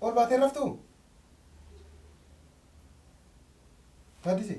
ol baatee raftu? Gaaddise?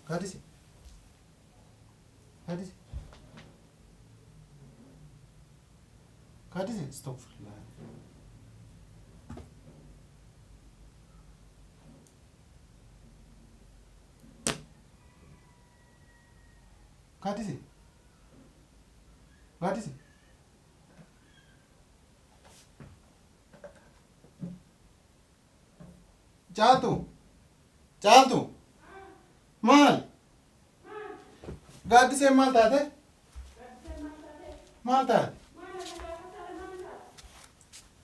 Gaaddise? Gaaddise? Gaaddise? Astaghfirullah. Gaaddise? Gaaddise? Caaltu? Caaltu? Maal? Gaaddisee maal taate? Maal taate?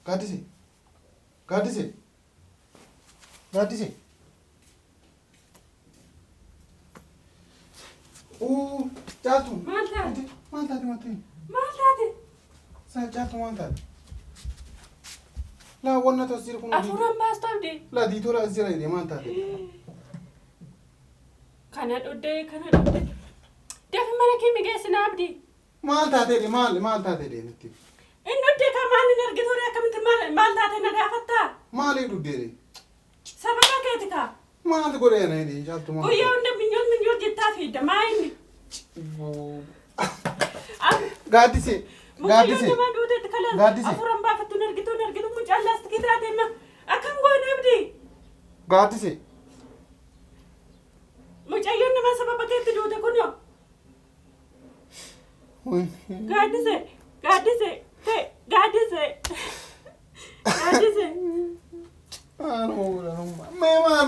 Gaaddise? Gaaddise? Gaaddise? Caaltu? Maal taate? Maal taate wanti? Maal taate? Caaltu maal taate? Laa wanna tos jira kun. Afuuraan baastu abdii. Laa diitola as jira jedhee maal taate? Kana dhuddee. Dafi mana kee migeessina abdii. Maal taatee maal taatee deemetti? Inni dhuddee kan maal hin argitu akkamitti maal taate na gaafattaa? Maaliif dhuddeere? Sababa keeti kaa. Maal godhee na jedhee caaltu maal? Guyyaa hunda minyoon jettaa fiidda maa inni? Gaaddise? Gaaddise? Mucayyoo namaa duuteetti kalaan Gaaddise? afuuraan baafatu hin argitu mucaan laastikii taate ma akkam goone abdii? Gaaddise? Mucayyoon namaa sababa keetti duute kunoo. Gaaddise.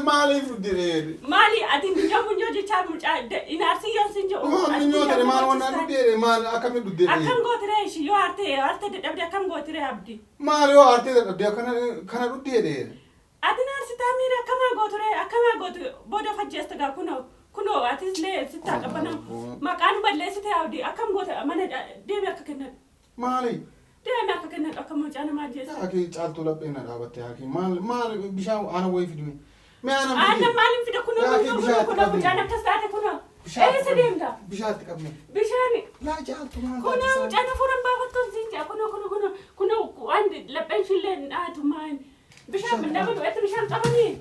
Maaliif dhuddeere? Maali ati minyoo jechaa mucaa inaarsiyyaan sin jedhu. Maal minyoo ta'e maal wanna dhuddeere? Maal akkamitti dhuddeere? Akkam gootiree ishii yoo aartee dadhabde akkam gootiree abdii? Maal yoo aartee dadhabde kana dhuddeere? Ati naarsitaa miira akkamaa gootu booda fajjeesta gaa kunoo atislee sittaa qabana maqaan balleessite abdii akkam goota mana deemi akka kennan. Maali? Deemi akka kennan akka mucaa namaa jeessa. Haaki caaltuu lapheen na dhaabatte haaki maal bishaan ana wayii fidime. Mee ana Aannan maaliin fida kunoo mucaan akkas taate kunoo. Eessa deemta? Bishaatti qabne. Bishaani. Laa caaltu maal Kunoo mucaan afuuraan baafattoon siin jaa kunoo waan lapheen shillee dhaatu maan. Bishaan nama du'etti bishaan qabanii.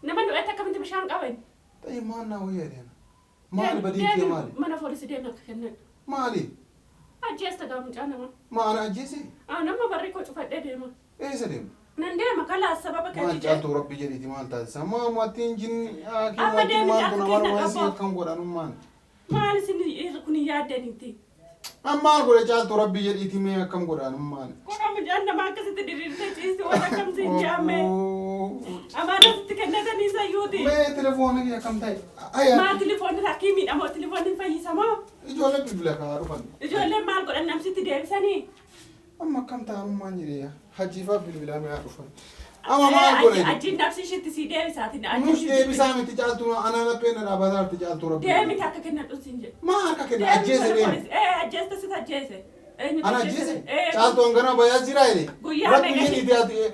Nama du'etti akkamitti bishaan qaban? Ta'e maal naa wayyaa deema? Maali badiitii maali? Mana poolisii deemna akka kennan. Maali? Ajjeesta gaa mucaa nama. Maana ajjeese? Nama barri koo cufadhee deema. Eessa deema? Nan deema kalaas sababa Maal keetii caaltuu rabbi jedhiiti maal taasisa? Maatiin jinni haaki Amma wanti deemi maal akka kuna kenna waan qabu. akkam godhanummaan. Maal isin kun yaaddanitti? Maal godhe caaltuu rabbi jedhiiti mee akkam godhanummaan. Kunoo mucaan nama akkasitti diriirtee ciisti waan akkamsiin jaamme. Amaanasitti kennatanii sayyuuti. Mee telefoona kee akkam ta'e? Maa telefoonni rakkii miidhamoo telefoonni fayyisamoo? Ijoollee bilbila kaa dhufan. Ijoolleen maal godhan namsitti deebisanii? Amma akkam ta'amummaan jedhee hajjiifaa bilbilaa mee dhufan. Amma maal godhe? Ajjiin nabsi ishiitti sii deebisaatiin. Nus deebisaa miti caaltuu ana lapheen na dhaabataa caaltuu rabbi. Deemiti akka kennadhu siin jedhe. Maa akka kenna ajjeese deemi. Ajjeesta sit ajjeese. Ana ajjeese caaltuu hangana bayaa jira jedhe. Guyyaa Rabbi meeqa jedhiiti ati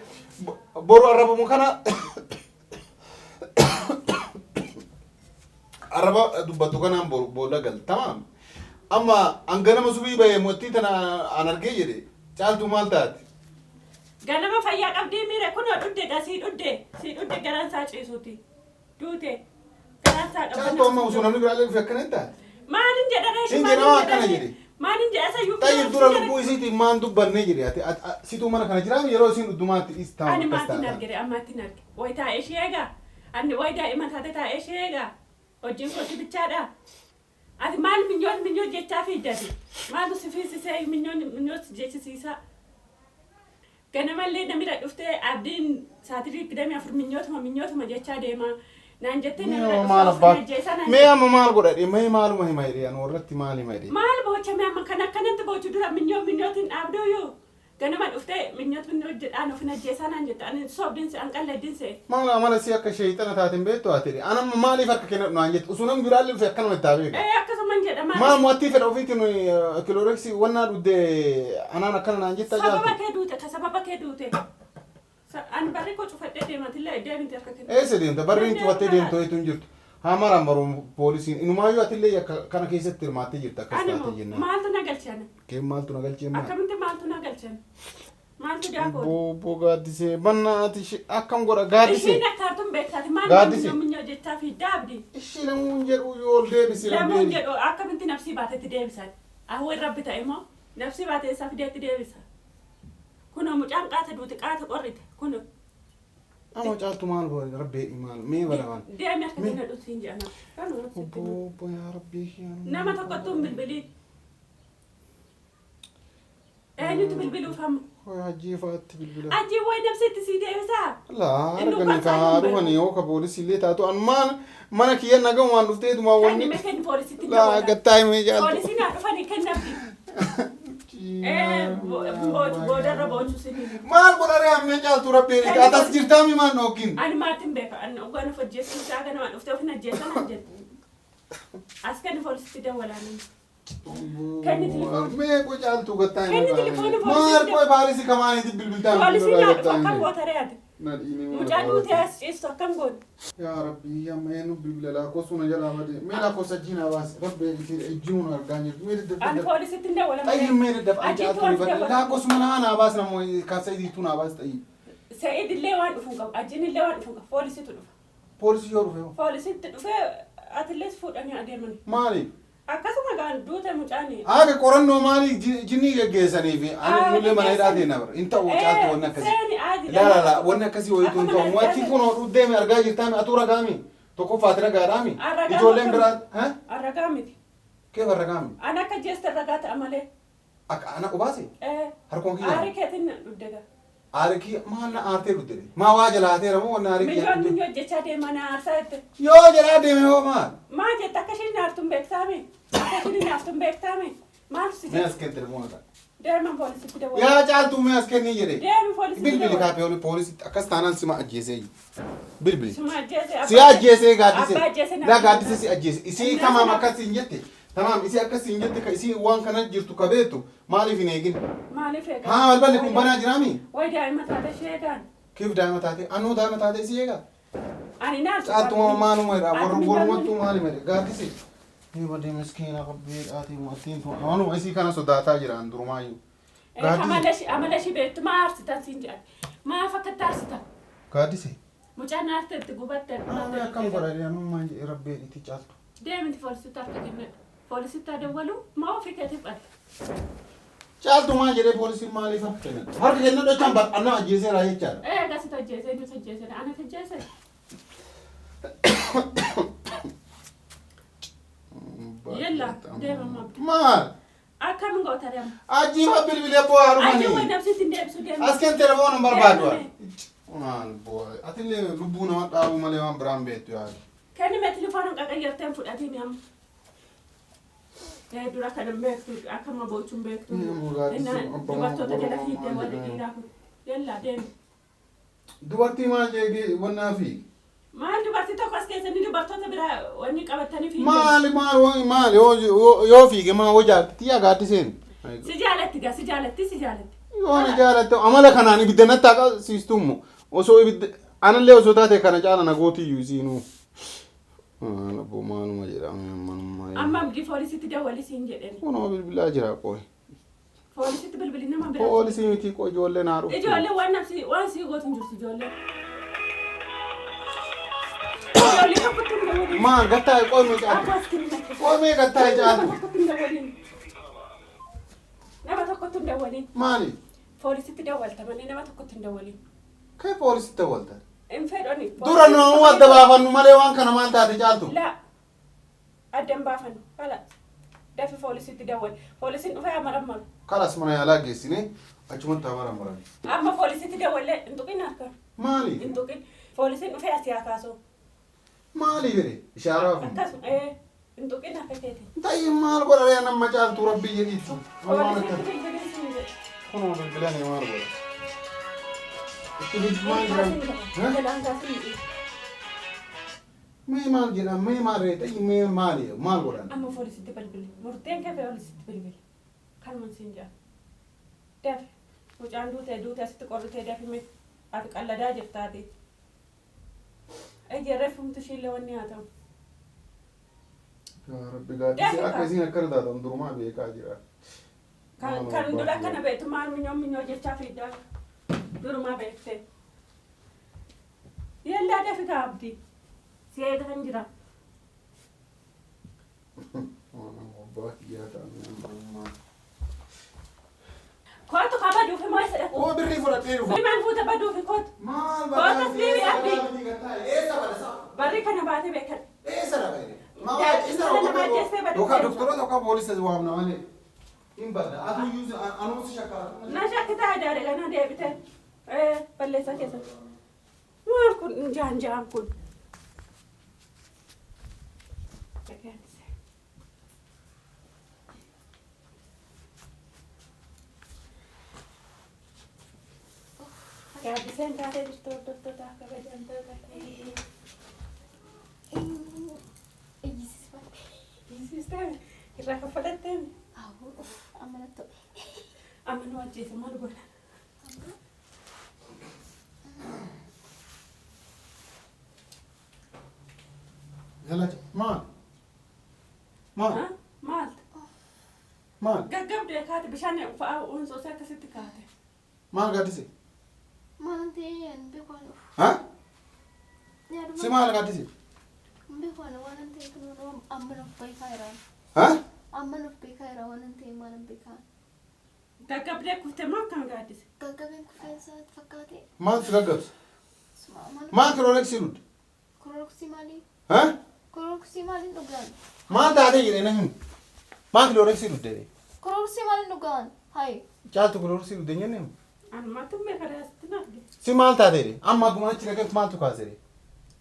boru arrabamu kana arraba dubbattu kanaan booda gal tamaam. Amma hanganama subii bahee mootii tana an argee jedhe caaltuu maal taate? Ganama fayyaa qabdii miire kunoo dhuddeedha sii dhudde garaan isaa ciisuuti. Duute garaan isaa qabana. Caaltuu amma osoo namni biraallee dhufe akkana hin taate? Maalin jedha reeshi? Siin jedhama akkana jedhe. Maalin jedha sayyuu? Tayyib dura lubbuu isiitiin maan dubbannee jedhe ati situu mana kana jiraam yeroo isiin dhudhumaatti dhiistaa Ani akkas maatiin taata. argire ammaatiin arge. Wayi taa'ee ishee eegaa. Ani wayi daa'imman taate taa'ee ishee eegaa. Hojiin kooti bichaadha. Ati maal minyoon jechaa fiiddati? Maaltu si fiisisee minyoon si jechisiisa? Ganamallee namira dhuftee abdiin saatirii 24 minyootuma jechaa deema. Naan jettee namira Maal dhuftee abbaa? ajjeesaa naan Mee amma maal godhadhe? Mee maaluma hima hidhee anu irratti maal hima hidhee? maal bochame amma kan akkanatti bochu dura minyootiin dhaabdooyyuu. Ganama dhuftee minyoot jedhaan ofin ajjeesaa naan jette ani soobdiinse an qalleeddiinse. Maal amala si akka sheeyxana taateen beektu ati hidhee? Anamma maaliif akka kennadhu naan jette? Osoo namni biraallee dhufe akkanuma itti haa beeku. Akkasuman jedhama. Maal mo'attii fedha ofiitiin kilooreksii wannaa dhuddee anaan akkana naan jetta jaaltu? Sababa kee duute. Ani barri koo cufadhee deematillee deemiti akka kennu. Eessa deemta? Barriin cufattee deemtu ho'itu hin jirtu. Hamara maru polisi inumayu atille kana keessatti hirmaattee jirta akkas taate jenna. Maaltu nagalchan? Kee maaltu nagalchee maal? Akkamitti maaltu nagalchan? Maaltu daakoo? Bo gaaddisee bannaati akkam godha gaaddisee. Isheen akkaartuun beektaati maal minyoo jechaa fi daabdi. Ishii lamuun jedhu yoo deebisee lamuun jedhu akkamitti nafsii baatetti deebisan. Ahween rabbi ta'e moo nafsii baatee isaa fideetti deebisa. Kunoo mucaan qaata duuti qaata qorrite kunoo. Ama caaltu maal boole rabbi imaan mee balamaan. Deemi akkamitti na dhusiin jedhana. Bo yaa rabbi. Nama tokkottuun bilbilii. Eenyutu bilbiluuf hamma? Ajjeefaatti bilbila. Ajjii wayi nafsitti sii deebisaa? Laa arganii kaa dhufanii yoo ka poolisii illee taatu an mana kiyya nagamu waan dhufteetuma wanni. Ani meeshaan poolisitti laa gattaa himee jaaltu. Poolisiin haa dhufanii kennafi. Boodarra boonsu sinii. Maal godharee hammee caaltu rabbii atas jirtaami maan nookin. Ani maatiin beeka ani ogaan of ajjeessu isaa ganamaan dhuftee of hin ajjeessan an jedhu. As kenni poolisitti dawwalaanii. Kenni telefoon. Mee ko caaltu gattaa himee. Kenni telefoon maal ko paalisi kamaaniiti bilbiltaan. Poolisiin haa dhufu akkam goota re'aati. Mucaa duutee as ciistu akkam goota. Yaa rabbii amma eenyu bilbila laakosuu na jalaa badee mee lakkosa jiinaa baase rabbi ejjinuun argaa jirtu mee daddafa. Ani poolisitti hin dawwalamu. Xayyi mee daddafa an caaltu badee laakosuma naa baas namoo kaasa idiitu naa baas xayyi. Sa'id illee waan dhufuun qabu ajjiin illee waan dhufuun qabu poolisitu dhufa. Poolisii yoo dhufe. Poolisitti dhufee atilees fuudhanii adeemani. Maali? Akkasuma gaan duute mucaanii. Aaga qorannoo maali jinnii geggeessanii fi ani mullee mana hidhaatee na bara. Inta caaltu wanni akkasii. Laa wanni akkasii wayitu hin ta'u. Wanti kun hodhuu deeme argaa jirtaami atuu ragaami. Tokko faatira gaadhaami. Ijoolleen biraa. Arragaa miti. Keef arragaami. Ana akka jeesta ragaa ta'a malee. Akka ana qubaase. Harkoon kiyya. Aarii keetiin dhuddega. Aarii kiyya maal na aartee dhuddere. Maa waa jalaateera moo wanni aarii kiyya. Milyoon hojjechaa deemaa na aarsaa jette. Yoo jalaa deeme hoo maal. Maa jette akka isheen naaftuun beektaame. Akka isheen naaftuun beektaame. Maal si Mee as kennite telefoona ta'a. deeman poolisitti dawwala. Yaa caaltuu mee as kennii jedhe. Deemi poolisitti Bilbili dawwala. kaapee poolisitti akkas taanaan sima ajjeesee. Bilbili. Suma ajjeese. Si ajjeesee gaaddise. Abbaa ajjeese La gaaddise si ajjeese. Isii tamaam akkasiin jette. Tamaam isii akkasiin jette ka isii waan kana jirtu ka beektu maaliif hin eegin? Maaliif eegaa? Haa balballi kun banaa jiraami? Way daa'ima taate sheegaan. Kiif daa'ima taate? Anuu daa'ima taate isii eegaa? Ani naasu. Caaltuma maanuma jedha warrumattuu maali made gaaddise. Ni badee miskiina qabbee dhaatii mu'attiin tun anuma isii kana sodaataa jiraan durumaayyuu. Amala ishii beektu maa aarsitan siin jedhan. Maaf akkatti aarsitan? Gaaddise. Mucaan aarteetti gubatte. Akkam godhanii anummaa rabbee itti caaltu. Deemiti poolisitti harka kennadha. Poolisitti dawwalu maa ofii keetiif dhala. Caaltumaa jedhee poolisiin maaliif harka kennan? Harka kennadha jechaan baqqannaa ajjeeseera jechaadha. Gaasit ajjeese eenyutu ajjeese ana ajjeese. Yalla deemama. Maal? Akkam goota deema. Ajiiba bilbilee bu'aa Ajii way dhufanii. nabsitti hin deebisu deema. As kan telefoona barbaadu. Maal bu'aa? Atillee lubbuu nama dhaabuu malee waan biraan beektu yaadu. Kenni mee telefoona qaqayyarteen fudhatiin amma. Dura kana beektu akkama bochuun beektu. Dubartoota jala fiiddee walli dhiiraa kun. Yalla deema. Dubartii maal jeegee wannaa fi? Maal dubartii tokko as keessatti dubartoota biraa wanni qabatanii fiigan. Maali yoo fiige maa hojaatti yaa gaaddiseen. Si jaalatti gaa si jaalatti. Yoo ni jaalatte amala kanaan ibidda natti agarsiistumu osoo ibidda anallee osoo taate kana caala nagootiyyuu isiinuu. Labboo maaluma jedhama. Amma abdii poolisitti dawwali siin jedhani. Kunoo bilbilaa jira qooyi. Poolisitti bilbili nama biraa. Poolisii miti qoo ijoollee naa dhufu. Ijoollee waan sii gootu hin jirtu ijoollee. Maan gattaa qoomee caaltu. Qoomee gattaa caaltu. Nama tokkotti hin dawwaliin. Maali? Poolisitti dawwalta malee nama tokkotti hin dawwaliin. Kee poolisitti dawwalta? Hin fedhoni. Dura nuu adda baafannu malee waan kana maal taate caaltu? La adda hin baafannu. Hala dafi poolisitti dawwali. Poolisiin dhufee amarammaru. Kalas mana yaalaa geessine achumatti amarammaran. Amma poolisitti dawwallee hin tuqin harka. Maali? Hin tuqin. Poolisiin dhufee asii haa kaasuu. Maali jedhe ishaaraa kun? Akkasuma hin tuqin harka keeti. Ta'ii maal godhadhee nama caaltuu rabbii jedhiitu. Poolisitti bilbilii siin jedhe. Kunoo bilbilanii maal godha? Itti bilbilaan jiran. Mee maal jedhan mee maal reeta mee maali maal godhan? Amma poolisitti bilbili. Murteen kee poolisitti bilbili. Kanuma siin jedha. Dafi mucaan duute asitti qorritee dafi ati qalladaa jirtaati. Ejerree fumtu ishillee wanni haa ta'u. yaa rabbi gaaddisee akka isiin akkana taatan durumaa beekaa jira. Kan dura kana beektu maal minyoo jechaa fiiddaa durumaa beektee. Yellaa dafi gaabdi si eegan jira. Abbaa kiyyaa ta'an kootu kabaduu fi maal sedha oo birrii fudhadhee dhufa. Maal fuuta baduu fi kootu. Maal Kootu fiirii abdii. Eessa badasa? Barri kana baatee beekan. Eessa dhabe? Yookaan doktoroota yookaan poolisa waamna malee. Hin badda. Aduu yuuzi anuusi shakkaatu. Na shakkitaa ajaa'idha ganaa deebitee. Balleessaa keessatti. Maal kun jaan kun. Gaaddiseen taatee jirtu hordoftoota akka kabajamtoota. Eeyyisiistee irraa kaffalattee amma na ta'e. amma nu ajjeese maal godha? Maal? Maal? Maal? Gaggabdee kaate bishaan fa'aa uunsoosee akkasitti kaate. Maal gaaddise? Maal ta'e beekwaan. Ha? Si maal gaaddise? Beekwaan waan ta'e kun amma nuuf beekaa jira. Ha? Amma nuuf beekaa jira waan ta'e maal beekaa. Gaggabdee kuftee moo akkam gaaddise? Gaggabeen kufeensa fakkaate. Maal si gaggabse? Maal kirooleksii dhudde? Korooksii maalii? Ha? Korooksii maaliin dhugaan? Maal taatee jedhee na himu? Maal kirooleksii dhudde? Korooksii maaliin dhugaan? Hayi. Caaltu kirooleksii dhudde jennee himu? Anumatu meeqa daasitti nagde. Si maal taatee de? Amma akkuma achi dhaqeef maaltu kaasee de?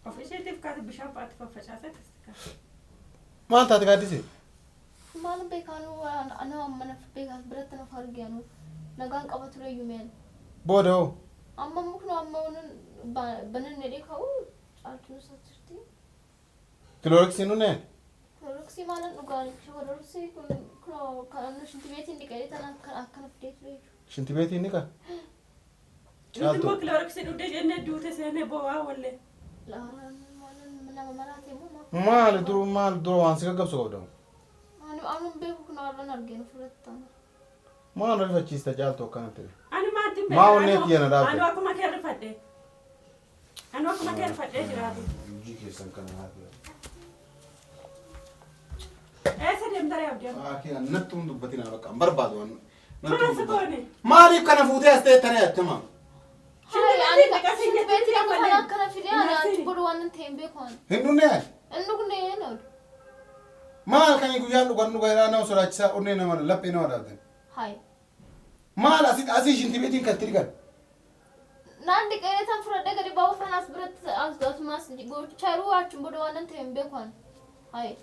Of isheetiif kaate bishaan fa'aatti faffacaasee akkasitti kaate. Maal taate gaaddise? Maal beekaanu ana amma naaf beekaas biratti naaf argaanu nagaan qaba ture yuumeen. Booda hoo? Amma muknu amma banan nedee ka'u caaltuu isaa jirti. Kirooleksii nunneen? Korooksii maalan dhugaan? Korooksii kun kan shinti beetiin dhiqee tan akkana fidee ture. Shinti beetiin ni qaba? Nuti immoo kilooreksii dhudhee jennee duute seenee bo'aa wallee. Nama maraatee moo Maal dura waan si gaggabsu qabdamu? anu beeku kun arran arginu fudhattan. Maal rifachiista caaltu akkanatti? Ani maatiin beeku. Maa onnee kiyana dhaabde? Anu akkuma kee rifadhee. Anu akkuma kee rifadhee jiraatu. Hojii keessan kana haati. Eessa deemtee yaabdeemu? Kiyaan natti hin dubbatin haa bakka hin barbaadu waan. Maal si goone? Maaliif kana fuutee as ta'e tana yattama? Shinti beetiin amma kana akkana fidee anaatti godhu waan ta'een beeku. Hin dhunnee? Inni kun eenyu? Maal kan guyyaan dhugan dhugaa nama sodaachisaa onnee nama laphee nama dhaabdan? Hayi. Maal asii shinti beetiin kan itti dhiqan? Naan dhiqee tan fudhadhee gadi bahu fanas biratti asumas gochaaruu achuun booda waan ta'een beeku. Hayi.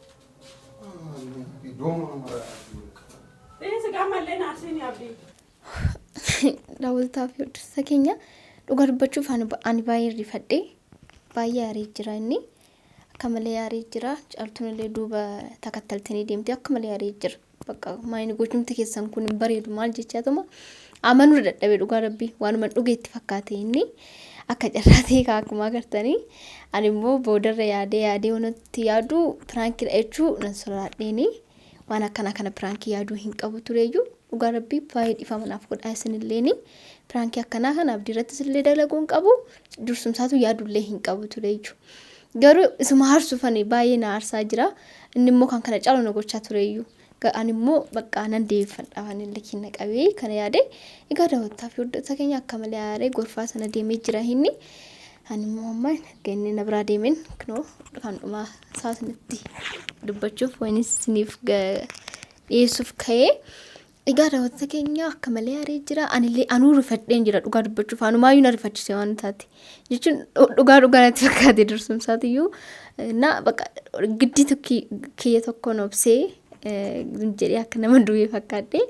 Dhiisi gammallee naasiin yaabdee. Daawwataa fi hordoftoota keenya dhugaa dubbachuuf ani baay'ee rifadhee baay'ee aarii jira inni akka malee aarii jira caaltuun illee duuba takattaltanii deemtee akka malee aarii jira bakka maayini gochumti keessan kun hin bareedu maal jechaatuma amanuu dadhabee dhugaa rabbii waanuma dhugeetti fakkaate inni akka carraatee akkuma agartanii ani immoo boodarra yaadee wanatti yaadu piraankii jechuu nan sodaadheeni waan akkana kana piraankii yaaduu hin qabu tureeyyuu dhugaa rabbii baay'ee dhiifama naaf godhaa isinilleeni piraankii akkanaa kana abdiirrattis illee dalaguun qabu dursumsaatu yaadullee hin qabu tureeyyuu garuu isuma harsuufanii baay'ee na aarsaa jira inni immoo kan kana caalu na gochaa tureeyyuu ani immoo bakka nan deeffadha waan illee kinna qabee kana yaade egaa daawwataa fi hordoftoota keenya akka malee aaree gorfaa sana deemee jira inni ani immoo amma gannee na biraa deemeen kunoo kan dhumaa saasanitti dubbachuuf waynis isiniif dhiyeessuuf ka'ee egaa daawwataa keenya akka malee aaree jira anillee anuu rifadheen jira dhugaa dubbachuuf anumaayyuu na rifachise waan taate jechuun dhugaa natti fakkaate dursumsaatiyyuu na bakka giddii kiyya tokkoon obsee jedhee akka nama du'ee fakkaadhe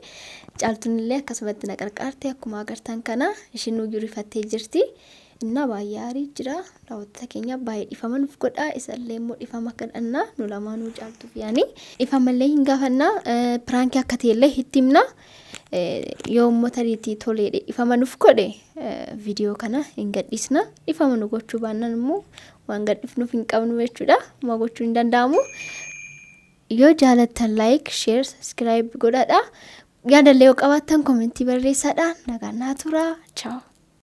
caaltuun illee akkasumatti na qarqaarte akkuma agartan kana ishiin nuyyuu rifattee jirti inna baay'ee aarii jira daawwataa keenya baay'ee dhiifama nuuf godhaa isallee immoo dhiifama kadhannaa nu lamaanuu caaltuuf yaani dhiifamallee hin gaafannaa piraankii akka ta'ellee itti himna yoo uummata riitii toleedhe dhiifama nuuf godhe viidiyoo kana hin gadhiisna dhiifama nu gochuu baannaan immoo waan gadhiifnuuf hin qabnu jechuudha uma gochuu hin danda'amu yoo jaalattan like, share, subscribe godhadha. Yaadallee yoo qabaattan komentii barreessadha. Nagaan naa turaa. Ciao.